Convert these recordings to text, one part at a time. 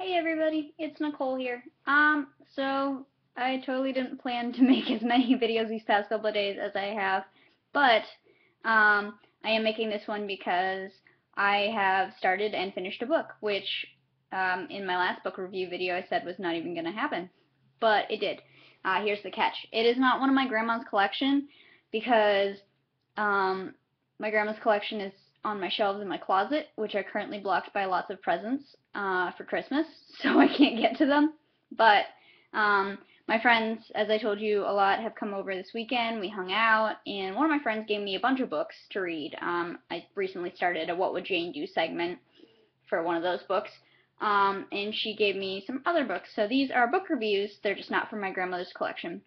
Hey everybody, it's Nicole here. So I totally didn't plan to make as many videos these past couple of days as I have, but I am making this one because I have started and finished a book, which in my last book review video I said was not even going to happen, but it did. Here's the catch. It is not one of my grandma's collection because my grandma's collection is on my shelves in my closet, which are currently blocked by lots of presents for Christmas, so I can't get to them. But my friends, as I told you a lot, have come over this weekend. We hung out, and one of my friends gave me a bunch of books to read. I recently started a What Would Jane Do segment for one of those books, and she gave me some other books. So these are book reviews. They're just not from my grandmother's collection.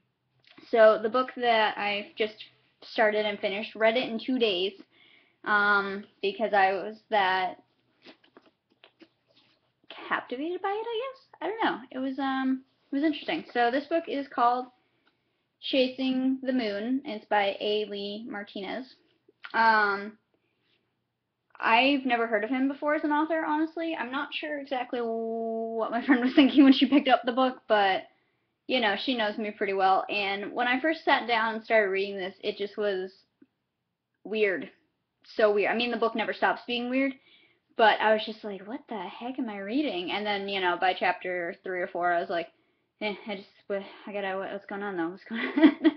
So the book that I just started and finished, read it in 2 days, because I was that captivated by it, I guess. I don't know. It was interesting. So this book is called Chasing the Moon. It's by A. Lee Martinez. I've never heard of him before as an author, honestly. I'm not sure exactly what my friend was thinking when she picked up the book, but you know, she knows me pretty well. And when I first sat down and started reading this, it just was weird. So weird. I mean, the book never stops being weird, but I was just like, what the heck am I reading? And then, you know, by chapter 3 or 4, I was like, I gotta, what's going on though? What's going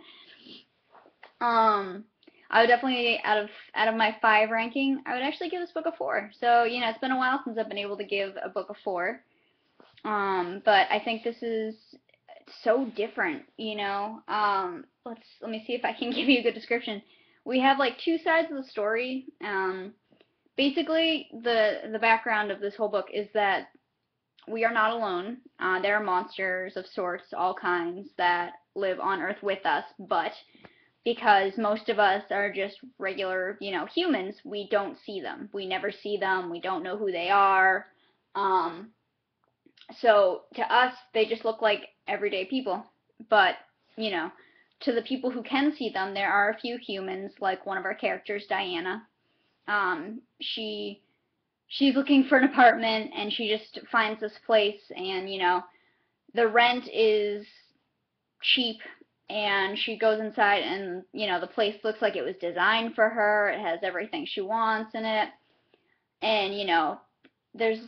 on? I would definitely, out of my 5 ranking, I would actually give this book a 4. So, you know, it's been a while since I've been able to give a book a 4. But I think this is so different, you know. Let me see if I can give you a good description. We have like 2 sides of the story. Basically, the background of this whole book is that we are not alone. There are monsters of sorts, all kinds, that live on Earth with us, but because most of us are just regular, you know, humans, we don't see them. We never see them. We don't know who they are. So to us, they just look like everyday people. But, you know, to the people who can see them, there are a few humans, like one of our characters, Diana. She's looking for an apartment, and she just finds this place, and, you know, the rent is cheap, and she goes inside, and, you know, the place looks like it was designed for her. It has everything she wants in it, and, you know, there's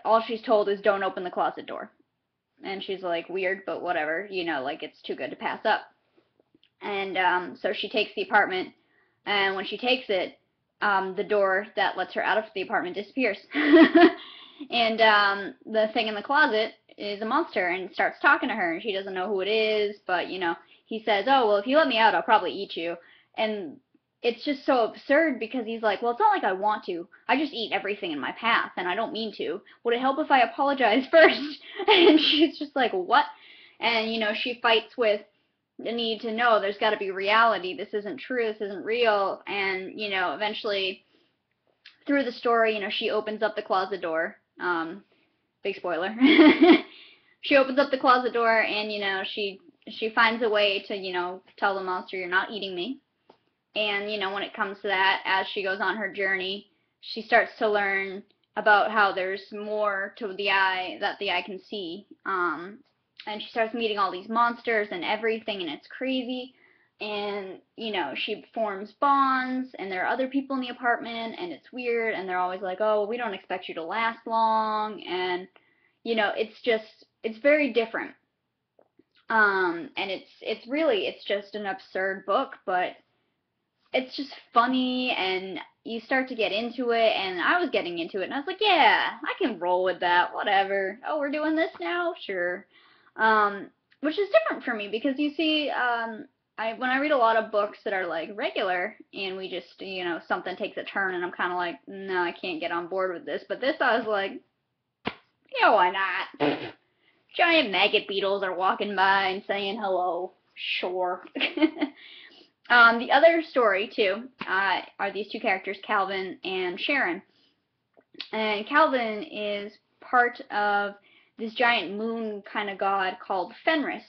all she's told is don't open the closet door. And she's like, weird, but whatever, you know, like it's too good to pass up. And so she takes the apartment, and when she takes it, the door that lets her out of the apartment disappears. And the thing in the closet is a monster and starts talking to her, and she doesn't know who it is, but, you know, he says, oh, well, if you let me out, I'll probably eat you. And it's just so absurd because he's like, well, it's not like I want to. I just eat everything in my path, and I don't mean to. Would it help if I apologize first? And she's just like, what? And, you know, she fights with the need to know there's got to be reality. This isn't true. This isn't real. And, you know, eventually, through the story, you know, she opens up the closet door. Big spoiler. She opens up the closet door, and, you know, she finds a way to, you know, tell the monster, you're not eating me. And, you know, when it comes to that, as she goes on her journey, she starts to learn about how there's more to the eye that the eye can see. And she starts meeting all these monsters and everything, and it's crazy. And, you know, she forms bonds, and there are other people in the apartment, and it's weird, and they're always like, oh, well, we don't expect you to last long. And, you know, it's very different. And it's just an absurd book, but it's just funny, and you start to get into it, and I was getting into it, and I was like, yeah, I can roll with that, whatever. Oh, we're doing this now? Sure. Which is different for me, because you see, when I read a lot of books that are like regular, and we just, you know, something takes a turn, and I'm kind of like, no, I can't get on board with this, but this I was like, yeah, why not? Giant maggot beetles are walking by and saying hello. Sure. The other story, too, are these 2 characters, Calvin and Sharon. And Calvin is part of this giant moon kind of god called Fenris.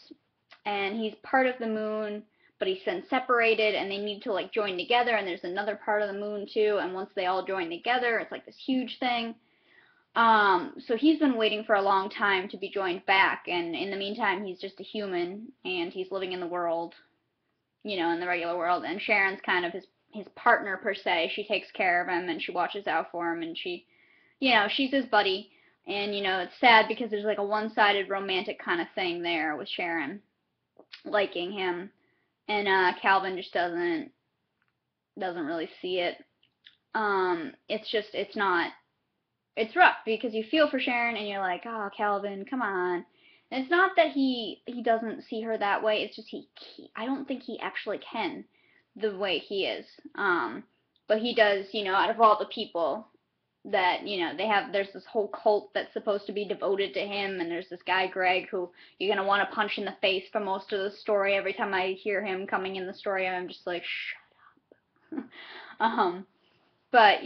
And he's part of the moon, but he's been separated, and they need to, like, join together, and there's another part of the moon, too, and once they all join together, it's like this huge thing. So he's been waiting for a long time to be joined back, and in the meantime, he's just a human, and he's living in the world, in the regular world, and Sharon's kind of his partner per se. She takes care of him, and she watches out for him, and she's his buddy, and, it's sad because there's like a one-sided romantic kind of thing there with Sharon liking him, and Calvin just doesn't really see it. It's rough because you feel for Sharon and you're like, oh, Calvin, come on. And it's not that he doesn't see her that way. It's just I don't think he actually can the way he is. But he does, out of all the people that, there's this whole cult that's supposed to be devoted to him, and there's this guy, Greg, who you're going to want to punch in the face for most of the story. Every time I hear him coming in the story, I'm just like, shut up. But,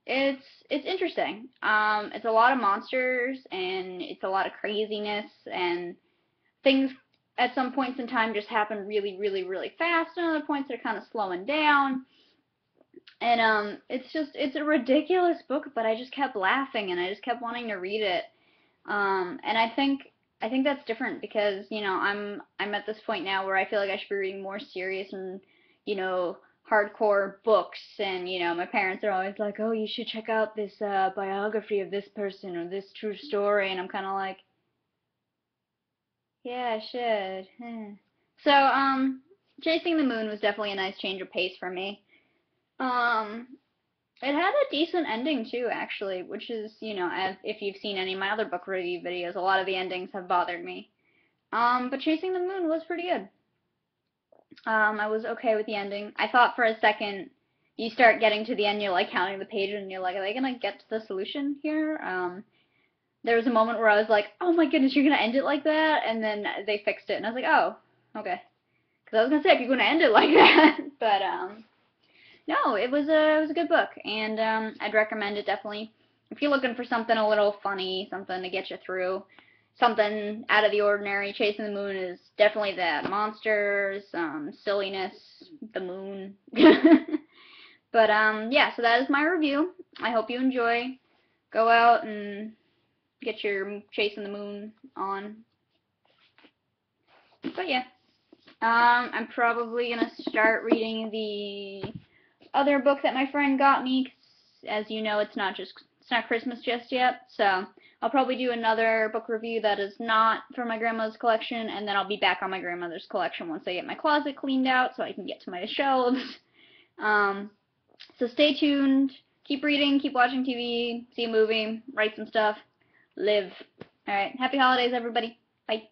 it's interesting. It's a lot of monsters, and it's a lot of craziness, and things at some points in time just happen really, really, really fast, and other points are kind of slowing down. And it's a ridiculous book, but I just kept laughing, and I just kept wanting to read it. And I think that's different because, I'm at this point now where I feel like I should be reading more serious and, hardcore books, and my parents are always like, oh, you should check out this biography of this person or this true story, and I'm kind of like, yeah, I should. So Chasing the Moon was definitely a nice change of pace for me. um it had a decent ending too, actually, which is, as if you've seen any of my other book review videos, a lot of the endings have bothered me. But Chasing the Moon was pretty good. I was okay with the ending. I thought for a second, you start getting to the end, you're like counting the pages, and you're like, are they gonna get to the solution here? There was a moment where I was like, oh my goodness, you're gonna end it like that? And then they fixed it, and I was like, oh, okay. Because I was gonna say, if you're gonna end it like that, but no, it was a good book, and I'd recommend it definitely if you're looking for something a little funny, something to get you through, something out of the ordinary. Chasing the Moon is definitely that. Monsters, silliness, the moon. But yeah, so that is my review. I hope you enjoy. Go out and get your Chasing the Moon on. But yeah, I'm probably gonna start reading the other book that my friend got me. 'Cause as you know, it's not Christmas just yet, so I'll probably do another book review that is not for my grandmother's collection, and then I'll be back on my grandmother's collection once I get my closet cleaned out so I can get to my shelves. So stay tuned, keep reading, keep watching TV, see a movie, write some stuff, live. Alright, happy holidays, everybody. Bye.